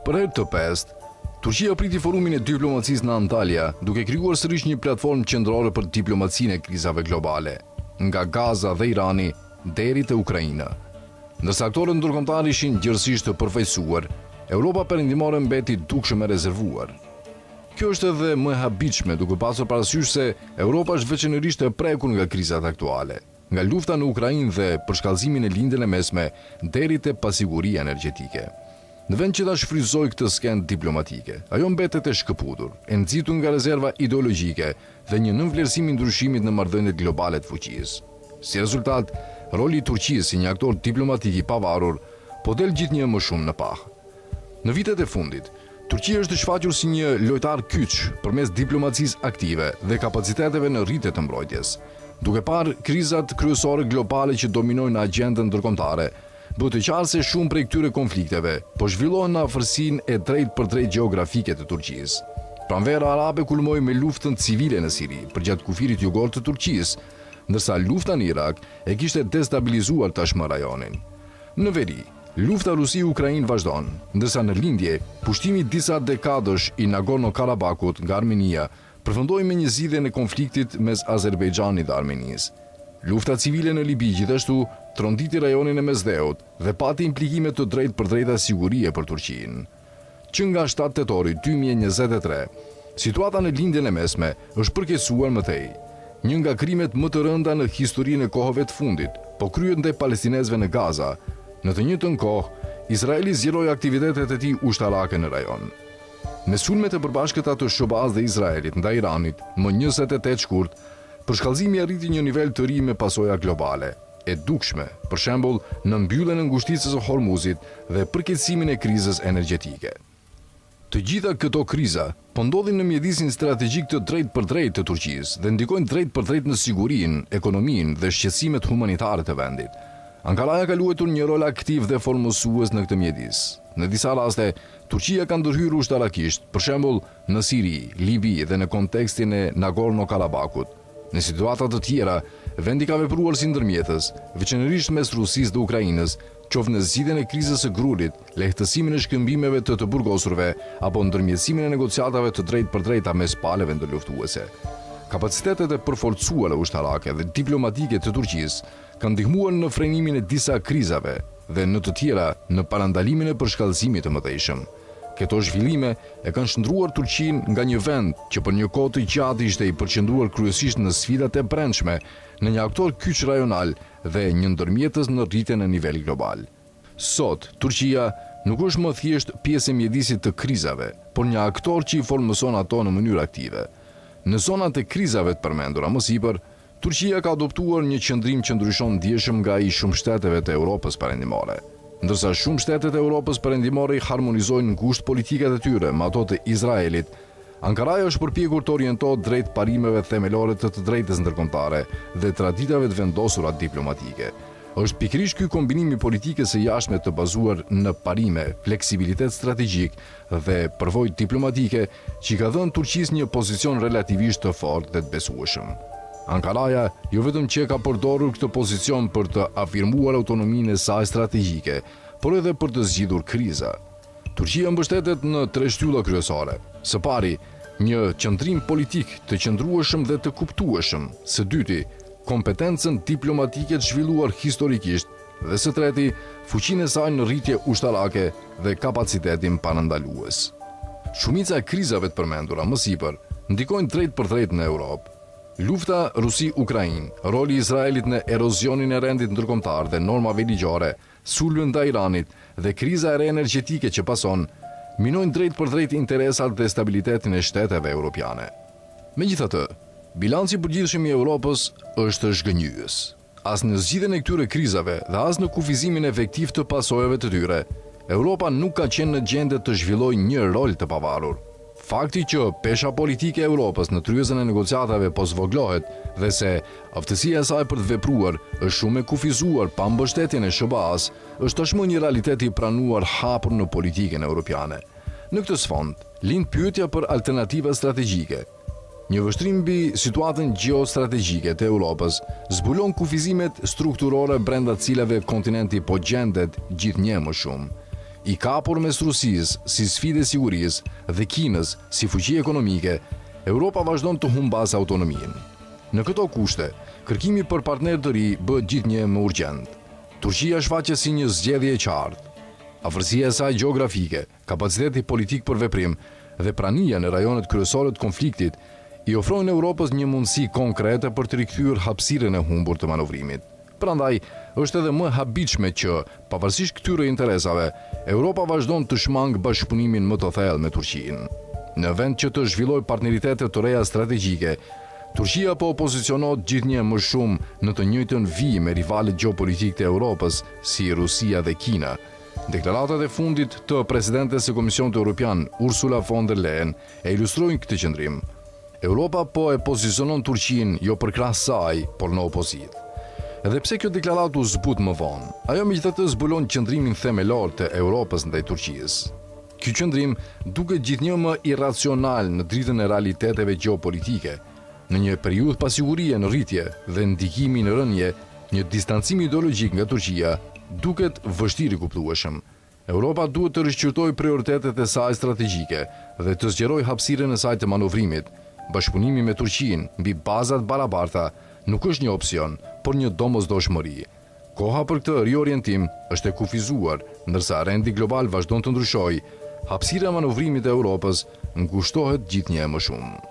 Për herë të pestë, Turqia priti forumin e diplomacisë në Antalya, duke krijuar sërish një platformë qendrore për diplomacinë e krizave globale, nga Gaza dhe Irani deri te Ukraina. Ndërsa aktorët ndërkombëtar ishin gjithësisht të përfaqësuar, Europa perëndimore mbeti dukshëm e rezervuar. Kjo është edhe më e habitshme duke pasur parasysh se Europa është veçanërisht e prekur nga krizat aktuale, nga lufta në Ukrainë dhe përshkallëzimin e lindjen e mesme deri te pasiguria energjetike. Në vend që ta shfrytëzoj këtë skenë diplomatike, ajo mbetet e shkëputur, e nxitur nga rezerva ideologjike dhe një nënvlerësim i ndryshimit në marrëdhëniet globale të fuqisë. Si rezultat, roli i Turqisë si një aktor diplomatik i pavarur po del gjithnjë më shumë në pah. Në vitet e fundit, Turqia është shfaqur si një lojtar kyç përmes diplomacisë aktive dhe kapaciteteve në rritje të mbrojtjes. Duke parë krizat kryesore globale që dominojnë agjendën ndërkombëtare, bëhet të qartë se shumë prej këtyre konflikteve po zhvillohen në afërsinë e drejtpërdrejtë gjeografike të Turqisë. Pranvera arabe kulmoi me luftën civile në Siri përgjatë kufirit jugor të Turqisë, ndërsa lufta në Irak e kishte destabilizuar tashmë rajonin. Në veri, lufta Rusi-Ukrainë vazhdon, ndërsa në lindje, pushtimi disa dekadësh i Nagorno-Karabakut nga Armenia përfundoi me një zgjidhje në konfliktit mes Azerbejxhanit dhe Armenisë. Lufta civile në Libi gjithashtu tronditi rajonin e Mesdheut dhe pati implikime të drejtpërdrejta sigurie për Turqinë. Që nga 7 tetori 2023, situata në lindjen e mesme është përkeqësuar më tej. Një nga krimet më të rënda në historinë e kohëve të fundit, po kryhet ndaj palestinezëve në Gaza. Në të njëjtën kohë, Izraeli zgjeroi aktivitetet e tij ushtarake në rajon. Me sulmet e përbashkëta të SHBA-s dhe Izraelit ndaj Iranit, më 28 shkurt, përshkallëzimi arriti një nivel të ri me pasoja globale, e dukshme, për shembull, në mbylljen e ngushticës së Hormuzit dhe përkeqësimin e krizës energjetike. Të gjitha këto kriza po ndodhin në mjedisin strategjik të drejtpërdrejtë të Turqisë dhe ndikojnë drejtpërdrejt në sigurinë, ekonominë dhe shqetësimet humanitare të vendit. Ankaraja ka luajtur një rol aktiv dhe formësues në këtë mjedis. Në disa raste, Turqia ka ndërhyrë ushtarakisht, për shembull në Siri, Libi dhe në kontekstin e Nagorno-Karabakut. Në situata të tjera, vendi ka vepruar si ndërmjetës, veçanërisht mes Rusisë dhe Ukrainës, qoftë në zgjidhjen e krizës së grurit, lehtësimin e shkëmbimeve të burgosurve apo ndërmjetësimin e negociatave të drejtpërdrejta mes palëve ndërluftuese. Kapacitetet e përforcuara ushtarake dhe diplomatike të Turqisë kanë ndihmuar në frenimin e disa krizave dhe në të tjera në parandalimin e përshkallëzimit të mëtejshëm. Këto zhvillime e kanë shndruar Turqinë nga një vend që për një kohë të gjatë ishte i përqendruar kryesisht në sfidat e brendshme, në një aktor kyç rajonal dhe një ndërmjetës në rritje në nivel global. Sot, Turqia nuk është më thjesht pjesë e mjedisit të krizave, por një aktor që i formëson ato në mënyrë aktive. Në zonat e krizave të përmendura më sipër, Turqia ka adoptuar një qëndrim që ndryshon ndjeshëm nga ai shumë shteteve të Europës perëndimore. Ndërsa shumë shtetet e Europës perëndimore i harmonizojnë ngushtë politikat e tyre me ato të Izraelit, Ankaraja është përpjekur të orientohet drejt parimeve themelore të drejtës ndërkombëtare dhe traditave të vendosura diplomatike. Është pikërisht ky kombinim i politikës së jashtme të bazuar në parime, fleksibilitet strategjik dhe përvojë diplomatike që ka dhënë Turqisë një pozicion relativisht të fortë dhe të besueshëm. Ankaraja jo vetëm që ka përdorur këtë pozicion për të afirmuar autonominë e saj strategjike, por edhe për të zgjidhur kriza. Turqia mbështetet në 3 shtylla kryesore. Së pari, një qëndrim politik të qëndrueshëm dhe të kuptueshëm. Së dyti, kompetencën diplomatike të zhvilluar historikisht, dhe së treti, fuqinë e saj në rritje ushtarake dhe kapacitetin parandalues. Shumica e krizave të përmendura më sipër ndikojnë drejtpërdrejt në Europë. Lufta Rusi-Ukrainë, roli i Izraelit në erozionin e rendit ndërkombëtar dhe normave ligjore, sulmi ndaj Iranit dhe kriza e re energjetike që pason, minojnë drejtpërdrejt interesat dhe stabilitetin e shteteve europiane. Megjithatë, bilanci i përgjithshëm i Europës është zhgënjyes. As në zgjidhjen e këtyre krizave dhe as në kufizimin efektiv të pasojave të tyre, Europa nuk ka qenë në gjendje të zhvillojë një rol të pavarur. Fakti që pesha politike e Europës në tryezën e negociatave po zvoglohet dhe se aftësia e saj për të vepruar është shumë e kufizuar pa mbështetjen e SHBA-s, është tashmë një realitet i pranuar hapur në politikën europiane. Në këtë sfond, lind pyetja për alternativa strategjike. Një vështrim mbi situatën gjeostrategjike të Europës zbulon kufizimet strukturore brenda të cilave kontinenti po gjendet gjithnjë më shumë. I kapur mes Rusisë si sfidë sigurisë dhe Kinës si fuqi ekonomike, Europa vazhdon të humbas autonominë. Në këto kushte, kërkimi për partner të ri bëhet gjithnjë më urgjent. Turqia shfaqet si një zgjedhje e qartë. Afërsia e saj gjeografike, kapaciteti politik për veprim dhe prania në rajonet kryesore të konfliktit i ofrojnë Europës një mundësi konkrete për të rikthyer hapësirën e humbur të manovrimit. Prandaj, është edhe më habitshme që, pavarësisht këtyre interesave, Europa vazhdon të shmangë bashkëpunimin më të thellë me Turqinë. Në vend që të zhvillojë partneritete të reja strategjike, Turqia po pozicionohet gjithnjë më shumë në të njëjtën vijë me rivalet gjeopolitik të Europës, si Rusia dhe Kina. Deklaratat e fundit të presidentes së Komisionit Evropian, Ursula von der Leyen, e ilustrojnë këtë qëndrim. Europa po e pozicionon Turqinë jo përkrahas saj, por në opozitë. Edhe pse kjo deklaratë u zbut më vonë, ajo megjithatë zbulon qëndrimin themelor të Europës ndaj Turqisë. Ky qëndrim duket gjithnjë më irracional në dritën e realiteteve gjeopolitike. Në një periudhë pasigurie në rritje dhe ndikimi në rënje, një distancim ideologjik nga Turqia duket vështirë i kuptueshëm. Europa duhet të rishqyrtojë prioritetet e saj strategjike dhe të zgjerojë hapësirën e saj të manovrimit. Bashkëpunimi me Turqinë mbi bazat barabarta nuk është një opsion, por një domosdoshmëri. Koha për këtë riorientim është e kufizuar, ndërsa rendi global vazhdon të ndryshojë. Hapësira e manovrimit e Europës ngushtohet gjithnjë më shumë.